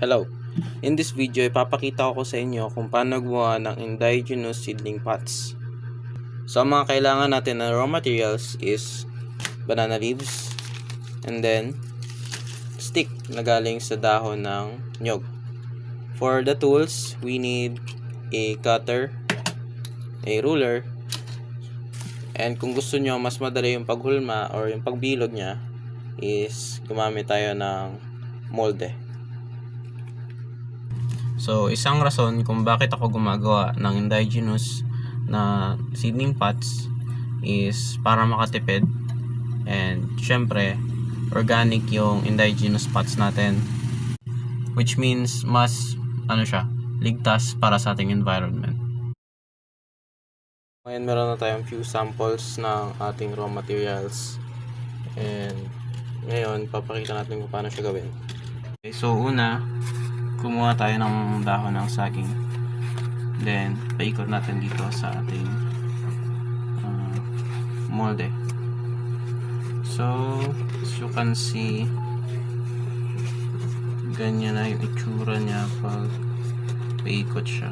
Hello! In this video, ipapakita ko sa inyo kung paano gumawa ng indigenous seedling pots. So, ang mga kailangan natin na raw materials is banana leaves and then stick na galing sa dahon ng nyog. For the tools, we need a cutter, a ruler, and kung gusto nyo mas madali yung paghulma or yung pagbilog nya is gumamit tayo ng molde. So, isang rason kung bakit ako gumagawa ng indigenous na seedling pots is para makatipid, and syempre organic yung indigenous pots natin, which means mas ligtas para sa ating environment. Ngayon meron na tayong few samples ng ating raw materials, and ngayon papakita natin kung paano siya gawin. Okay, so una, kumuha tayo ng dahon ng saging, then paikot natin dito sa ating molde. So as you can see, ganyan na yung itsura niya pag paikot siya.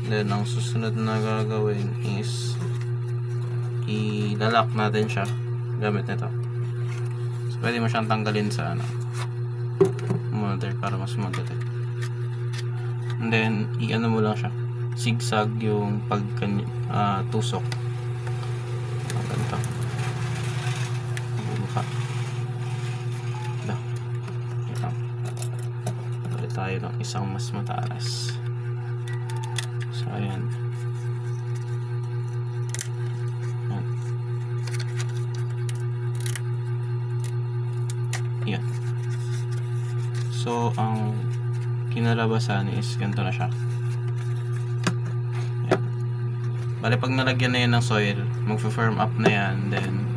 Then ang susunod na gagawin is ilalak natin siya gamit nito. So pwede mo siyang tanggalin sa molder para mas madali. And then i-ano mo lang siya, zigzag yung tusok. Ganito. Buka. Palit tayo ng isang mas mataas. So ayan. Ayan. So, ang kinalabasan is ganito na siya. Yan. Bale, pag nalagyan na yan ng soil, mag-firm up na yan, then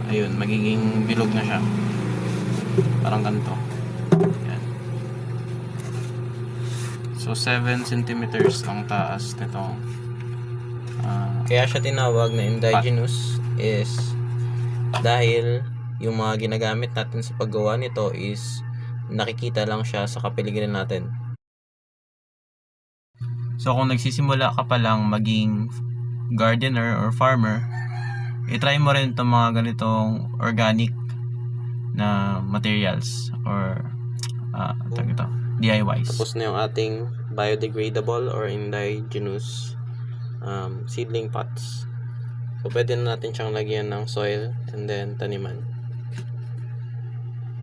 ayun, magiging bilog na siya. Parang ganito. Yan. So, 7 centimeters ang taas nito. Kaya siya tinawag na indigenous is dahil yung mga ginagamit natin sa paggawa nito is nakikita lang siya sa kapaligiran natin. So kung nagsisimula ka pa lang maging gardener or farmer, i-try mo rin itong mga ganitong organic na materials or DIYs. Tapos na yung ating biodegradable or indigenous seedling pots. So pwede na natin siyang lagyan ng soil and then taniman.